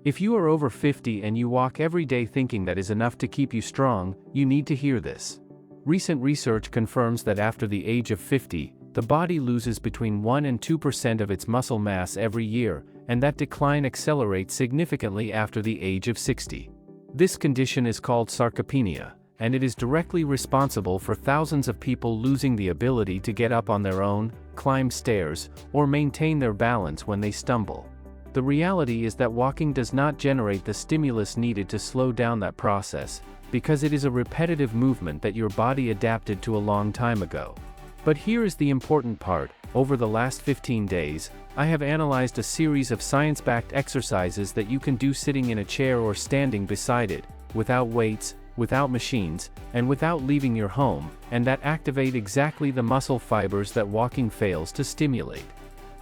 If you are over 50 and you walk every day thinking that is enough to keep you strong, you need to hear this. Recent research confirms that after the age of 50, the body loses between 1 and 2% of its muscle mass every year, and that decline accelerates significantly after the age of 60. This condition is called sarcopenia, and it is directly responsible for thousands of people losing the ability to get up on their own, climb stairs, or maintain their balance when they stumble. The reality is that walking does not generate the stimulus needed to slow down that process, because it is a repetitive movement that your body adapted to a long time ago. But here is the important part: over the last 15 days, I have analyzed a series of science-backed exercises that you can do sitting in a chair or standing beside it, without weights, without machines, and without leaving your home, and that activate exactly the muscle fibers that walking fails to stimulate.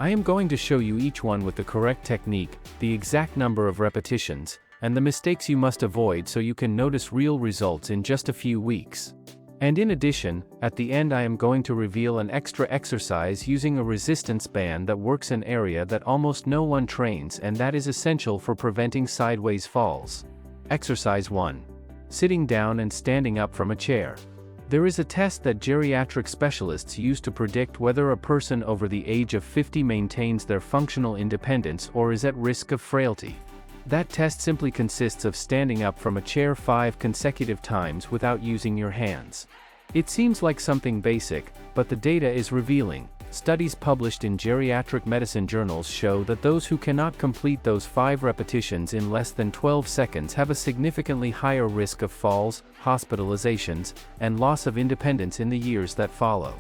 I am going to show you each one with the correct technique, the exact number of repetitions, and the mistakes you must avoid so you can notice real results in just a few weeks. And in addition, at the end I am going to reveal an extra exercise using a resistance band that works an area that almost no one trains, and that is essential for preventing sideways falls. Exercise 1. Sitting down and standing up from a chair. There is a test that geriatric specialists use to predict whether a person over the age of 50 maintains their functional independence or is at risk of frailty. That test simply consists of standing up from a chair 5 consecutive times without using your hands. It seems like something basic, but the data is revealing. Studies published in geriatric medicine journals show that those who cannot complete those 5 repetitions in less than 12 seconds have a significantly higher risk of falls, hospitalizations, and loss of independence in the years that follow.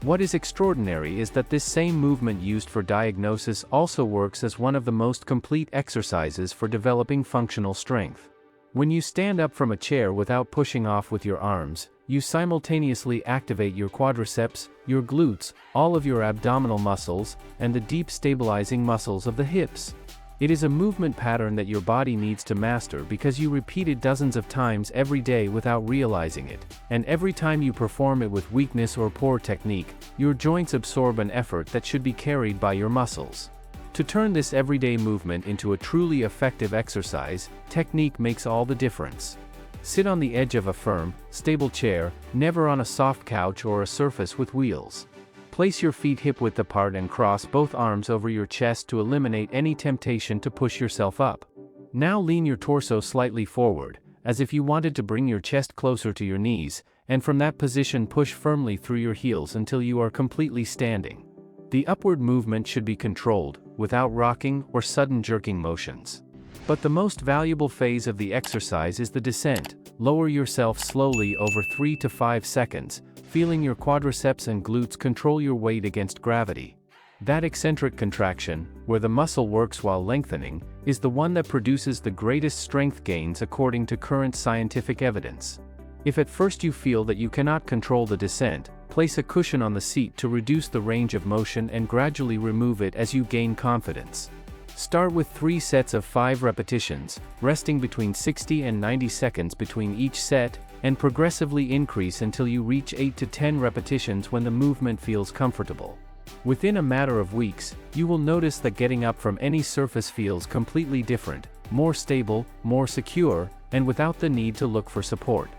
What is extraordinary is that this same movement used for diagnosis also works as one of the most complete exercises for developing functional strength. When you stand up from a chair without pushing off with your arms, you simultaneously activate your quadriceps, your glutes, all of your abdominal muscles, and the deep stabilizing muscles of the hips. It is a movement pattern that your body needs to master because you repeat it dozens of times every day without realizing it, and every time you perform it with weakness or poor technique, your joints absorb an effort that should be carried by your muscles. To turn this everyday movement into a truly effective exercise, technique makes all the difference. Sit on the edge of a firm, stable chair, never on a soft couch or a surface with wheels. Place your feet hip-width apart and cross both arms over your chest to eliminate any temptation to push yourself up. Now lean your torso slightly forward, as if you wanted to bring your chest closer to your knees, and from that position push firmly through your heels until you are completely standing. The upward movement should be controlled, without rocking or sudden jerking motions. But the most valuable phase of the exercise is the descent. Lower yourself slowly over 3 to 5 seconds, feeling your quadriceps and glutes control your weight against gravity. That eccentric contraction, where the muscle works while lengthening, is the one that produces the greatest strength gains according to current scientific evidence. If at first you feel that you cannot control the descent, place a cushion on the seat to reduce the range of motion and gradually remove it as you gain confidence. Start with 3 sets of 5 repetitions, resting between 60 and 90 seconds between each set, and progressively increase until you reach 8 to 10 repetitions when the movement feels comfortable. Within a matter of weeks, you will notice that getting up from any surface feels completely different, more stable, more secure, and without the need to look for support.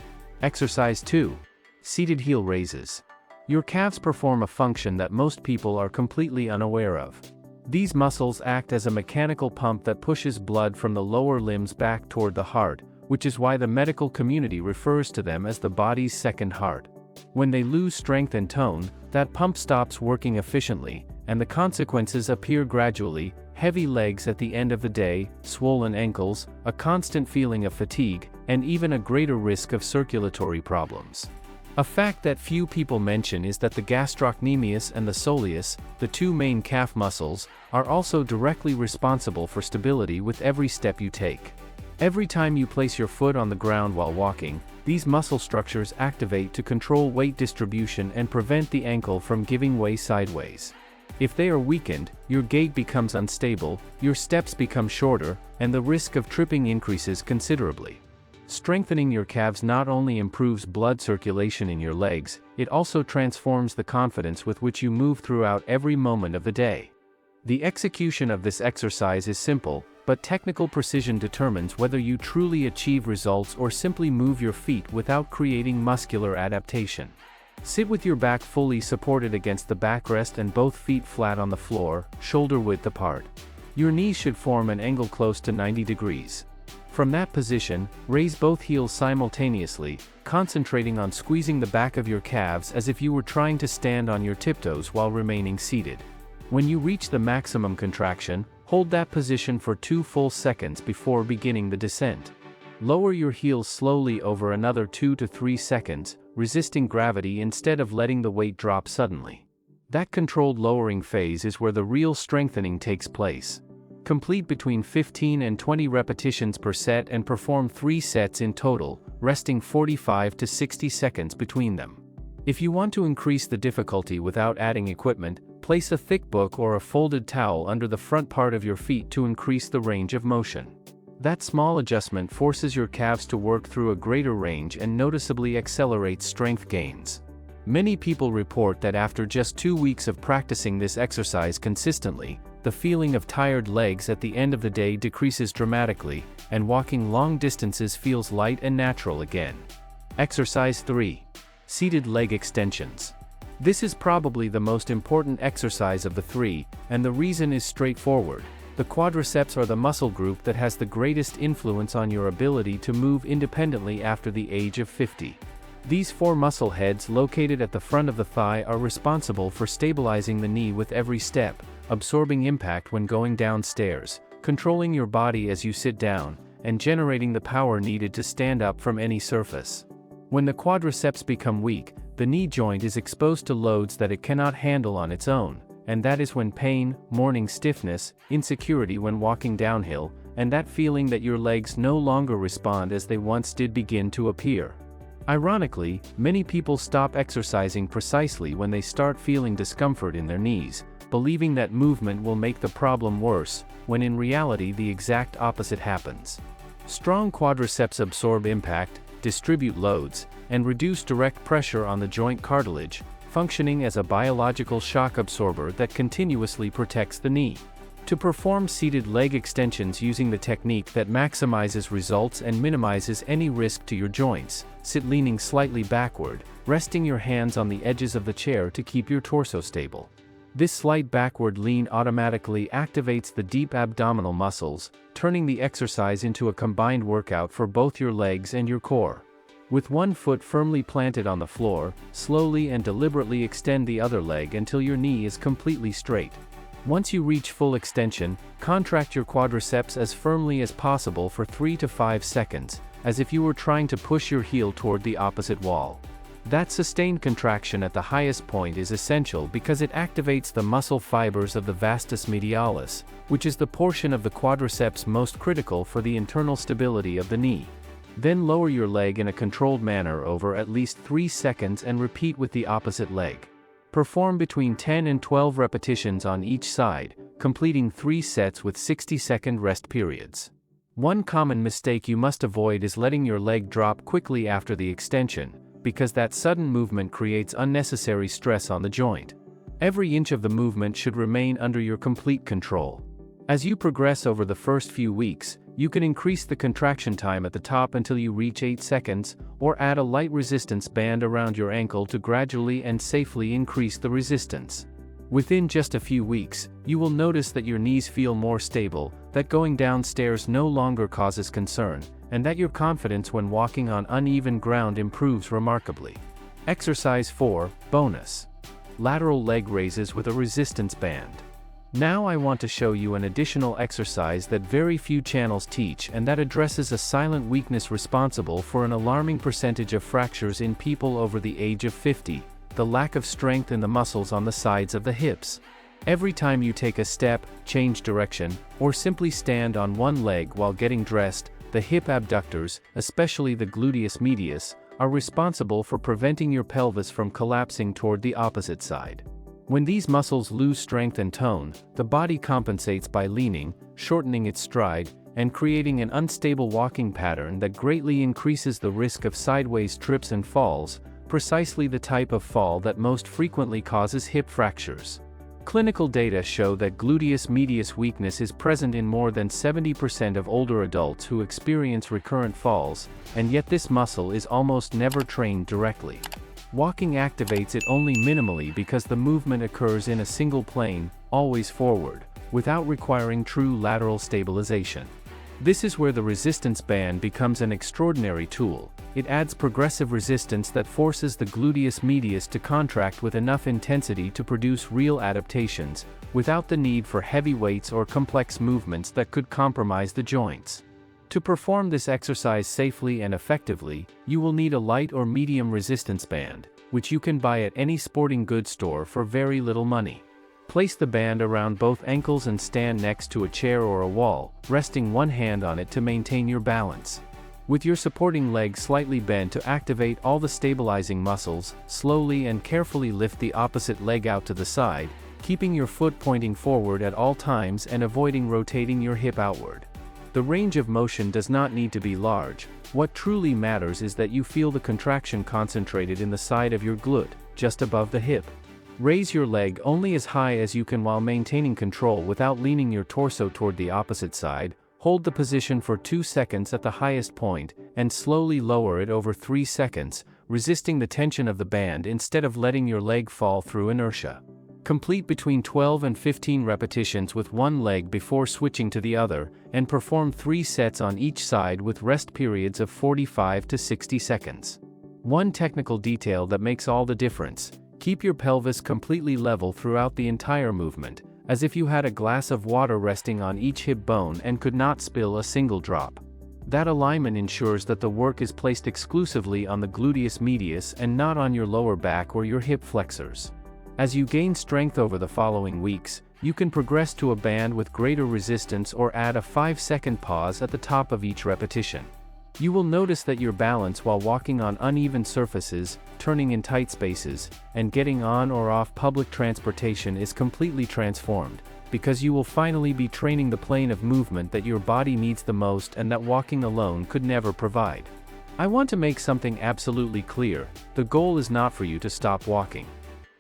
Exercise 2. Seated heel raises. Your calves perform a function that most people are completely unaware of. These muscles act as a mechanical pump that pushes blood from the lower limbs back toward the heart, which is why the medical community refers to them as the body's second heart. When they lose strength and tone, that pump stops working efficiently, and the consequences appear gradually: heavy legs at the end of the day, swollen ankles, a constant feeling of fatigue, and even a greater risk of circulatory problems. A fact that few people mention is that the gastrocnemius and the soleus, the 2 main calf muscles, are also directly responsible for stability with every step you take. Every time you place your foot on the ground while walking, these muscle structures activate to control weight distribution and prevent the ankle from giving way sideways. If they are weakened, your gait becomes unstable, your steps become shorter, and the risk of tripping increases considerably. Strengthening your calves not only improves blood circulation in your legs, it also transforms the confidence with which you move throughout every moment of the day. The execution of this exercise is simple: but technical precision determines whether you truly achieve results or simply move your feet without creating muscular adaptation. Sit with your back fully supported against the backrest and both feet flat on the floor, shoulder width apart. Your knees should form an angle close to 90 degrees. From that position, raise both heels simultaneously, concentrating on squeezing the back of your calves as if you were trying to stand on your tiptoes while remaining seated. When you reach the maximum contraction, hold that position for 2 full seconds before beginning the descent. Lower your heels slowly over another 2 to 3 seconds, resisting gravity instead of letting the weight drop suddenly. That controlled lowering phase is where the real strengthening takes place. Complete between 15 and 20 repetitions per set and perform 3 sets in total, resting 45 to 60 seconds between them. If you want to increase the difficulty without adding equipment, place a thick book or a folded towel under the front part of your feet to increase the range of motion. That small adjustment forces your calves to work through a greater range and noticeably accelerates strength gains. Many people report that after just 2 weeks of practicing this exercise consistently, the feeling of tired legs at the end of the day decreases dramatically, and walking long distances feels light and natural again. Exercise 3. Seated leg extensions. This is probably the most important exercise of the 3, and the reason is straightforward. The quadriceps are the muscle group that has the greatest influence on your ability to move independently after the age of 50. These 4 muscle heads located at the front of the thigh are responsible for stabilizing the knee with every step, absorbing impact when going downstairs, controlling your body as you sit down, and generating the power needed to stand up from any surface. When the quadriceps become weak, the knee joint is exposed to loads that it cannot handle on its own, and that is when pain, morning stiffness, insecurity when walking downhill, and that feeling that your legs no longer respond as they once did begin to appear. Ironically, many people stop exercising precisely when they start feeling discomfort in their knees, believing that movement will make the problem worse, when in reality the exact opposite happens. Strong quadriceps absorb impact, distribute loads, and reduce direct pressure on the joint cartilage, functioning as a biological shock absorber that continuously protects the knee. To perform seated leg extensions using the technique that maximizes results and minimizes any risk to your joints, sit leaning slightly backward, resting your hands on the edges of the chair to keep your torso stable. This slight backward lean automatically activates the deep abdominal muscles, turning the exercise into a combined workout for both your legs and your core. With one foot firmly planted on the floor, slowly and deliberately extend the other leg until your knee is completely straight. Once you reach full extension, contract your quadriceps as firmly as possible for 3 to 5 seconds, as if you were trying to push your heel toward the opposite wall. That sustained contraction at the highest point is essential because it activates the muscle fibers of the vastus medialis, which is the portion of the quadriceps most critical for the internal stability of the knee. Then lower your leg in a controlled manner over at least 3 seconds and repeat with the opposite leg. Perform between 10 and 12 repetitions on each side, completing 3 sets with 60-second rest periods. One common mistake you must avoid is letting your leg drop quickly after the extension, because that sudden movement creates unnecessary stress on the joint. Every inch of the movement should remain under your complete control. As you progress over the first few weeks, you can increase the contraction time at the top until you reach 8 seconds, or add a light resistance band around your ankle to gradually and safely increase the resistance. Within just a few weeks, you will notice that your knees feel more stable, that going downstairs no longer causes concern, and that your confidence when walking on uneven ground improves remarkably. Exercise 4, bonus. Lateral leg raises with a resistance band. Now I want to show you an additional exercise that very few channels teach and that addresses a silent weakness responsible for an alarming percentage of fractures in people over the age of 50, the lack of strength in the muscles on the sides of the hips. Every time you take a step, change direction, or simply stand on one leg while getting dressed, the hip abductors, especially the gluteus medius, are responsible for preventing your pelvis from collapsing toward the opposite side. When these muscles lose strength and tone, the body compensates by leaning, shortening its stride, and creating an unstable walking pattern that greatly increases the risk of sideways trips and falls, precisely the type of fall that most frequently causes hip fractures. Clinical data show that gluteus medius weakness is present in more than 70% of older adults who experience recurrent falls, and yet this muscle is almost never trained directly. Walking activates it only minimally because the movement occurs in a single plane, always forward, without requiring true lateral stabilization. This is where the resistance band becomes an extraordinary tool. It adds progressive resistance that forces the gluteus medius to contract with enough intensity to produce real adaptations, without the need for heavy weights or complex movements that could compromise the joints. To perform this exercise safely and effectively, you will need a light or medium resistance band, which you can buy at any sporting goods store for very little money. Place the band around both ankles and stand next to a chair or a wall, resting one hand on it to maintain your balance. With your supporting leg slightly bent to activate all the stabilizing muscles, slowly and carefully lift the opposite leg out to the side, keeping your foot pointing forward at all times and avoiding rotating your hip outward. The range of motion does not need to be large. What truly matters is that you feel the contraction concentrated in the side of your glute, just above the hip. Raise your leg only as high as you can while maintaining control without leaning your torso toward the opposite side. Hold the position for 2 seconds at the highest point, and slowly lower it over 3 seconds, resisting the tension of the band instead of letting your leg fall through inertia. Complete between 12 and 15 repetitions with one leg before switching to the other, and perform 3 sets on each side with rest periods of 45 to 60 seconds. One technical detail that makes all the difference: keep your pelvis completely level throughout the entire movement, as if you had a glass of water resting on each hip bone and could not spill a single drop. That alignment ensures that the work is placed exclusively on the gluteus medius and not on your lower back or your hip flexors. As you gain strength over the following weeks, you can progress to a band with greater resistance or add a 5-second pause at the top of each repetition. You will notice that your balance while walking on uneven surfaces, turning in tight spaces, and getting on or off public transportation is completely transformed, because you will finally be training the plane of movement that your body needs the most and that walking alone could never provide. I want to make something absolutely clear: the goal is not for you to stop walking.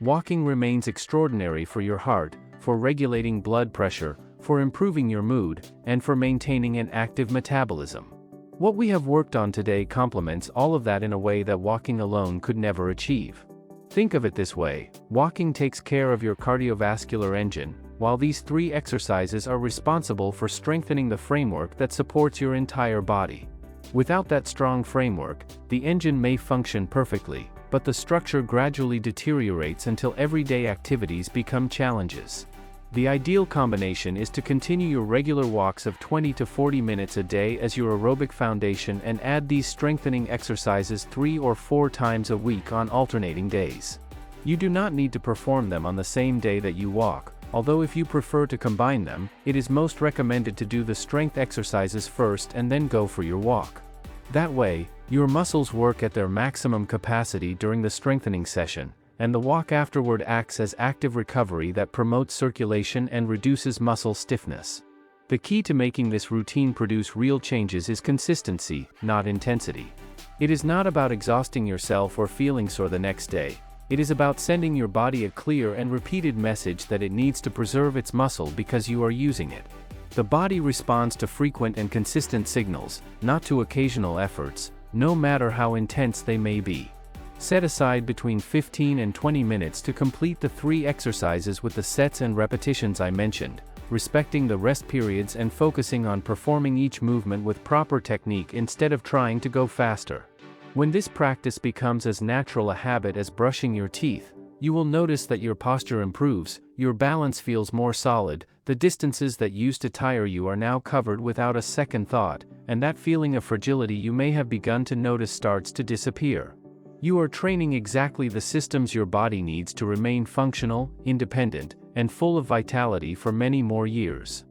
Walking remains extraordinary for your heart, for regulating blood pressure, for improving your mood, and for maintaining an active metabolism. What we have worked on today complements all of that in a way that walking alone could never achieve. Think of it this way: walking takes care of your cardiovascular engine, while these 3 exercises are responsible for strengthening the framework that supports your entire body. Without that strong framework, the engine may function perfectly, but the structure gradually deteriorates until everyday activities become challenges. The ideal combination is to continue your regular walks of 20 to 40 minutes a day as your aerobic foundation and add these strengthening exercises 3 or 4 times a week on alternating days. You do not need to perform them on the same day that you walk, although if you prefer to combine them, it is most recommended to do the strength exercises first and then go for your walk. That way, your muscles work at their maximum capacity during the strengthening session, and the walk afterward acts as active recovery that promotes circulation and reduces muscle stiffness. The key to making this routine produce real changes is consistency, not intensity. It is not about exhausting yourself or feeling sore the next day. It is about sending your body a clear and repeated message that it needs to preserve its muscle because you are using it. The body responds to frequent and consistent signals, not to occasional efforts, no matter how intense they may be. Set aside between 15 and 20 minutes to complete the 3 exercises with the sets and repetitions I mentioned, respecting the rest periods and focusing on performing each movement with proper technique instead of trying to go faster. When this practice becomes as natural a habit as brushing your teeth, you will notice that your posture improves, your balance feels more solid, the distances that used to tire you are now covered without a second thought, and that feeling of fragility you may have begun to notice starts to disappear. You are training exactly the systems your body needs to remain functional, independent, and full of vitality for many more years.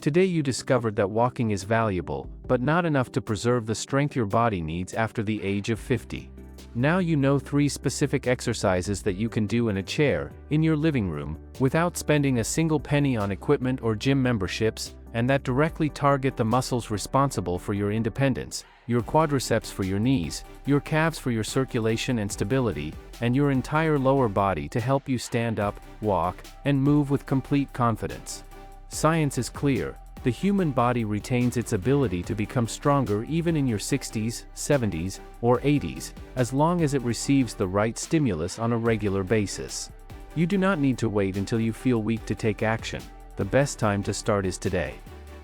Today you discovered that walking is valuable, but not enough to preserve the strength your body needs after the age of 50. Now you know 3 specific exercises that you can do in a chair, in your living room, without spending a single penny on equipment or gym memberships, and that directly target the muscles responsible for your independence, your quadriceps for your knees, your calves for your circulation and stability, and your entire lower body to help you stand up, walk, and move with complete confidence. Science is clear. The human body retains its ability to become stronger even in your 60s, 70s, or 80s, as long as it receives the right stimulus on a regular basis. You do not need to wait until you feel weak to take action. The best time to start is today.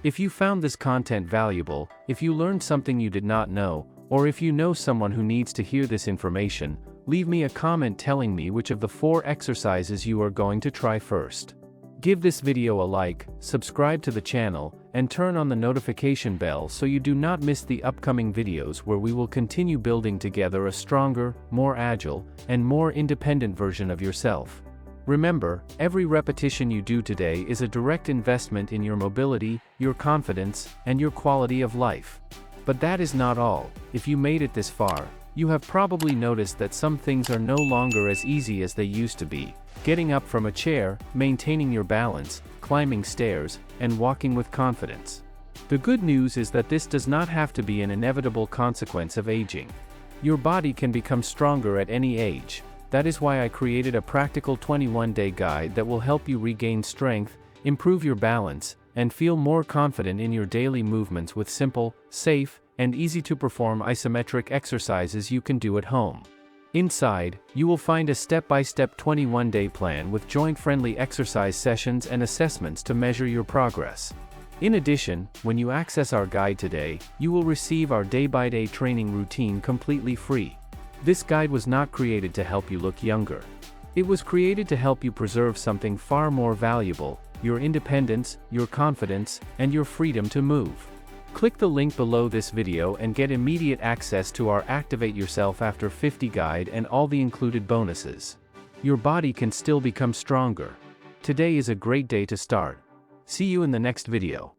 If you found this content valuable, if you learned something you did not know, or if you know someone who needs to hear this information, leave me a comment telling me which of the 4 exercises you are going to try first. Give this video a like, subscribe to the channel, and turn on the notification bell so you do not miss the upcoming videos where we will continue building together a stronger, more agile, and more independent version of yourself. Remember, every repetition you do today is a direct investment in your mobility, your confidence, and your quality of life. But that is not all. If you made it this far, you have probably noticed that some things are no longer as easy as they used to be. Getting up from a chair, maintaining your balance, climbing stairs, and walking with confidence. The good news is that this does not have to be an inevitable consequence of aging. Your body can become stronger at any age. That is why I created a practical 21-day guide that will help you regain strength, improve your balance, and feel more confident in your daily movements with simple, safe, and easy-to-perform isometric exercises you can do at home. Inside, you will find a step-by-step 21-day plan with joint-friendly exercise sessions and assessments to measure your progress. In addition, when you access our guide today, you will receive our day-by-day training routine completely free. This guide was not created to help you look younger. It was created to help you preserve something far more valuable: your independence, your confidence, and your freedom to move. Click the link below this video and get immediate access to our Activate Yourself After 50 guide and all the included bonuses. Your body can still become stronger. Today is a great day to start. See you in the next video.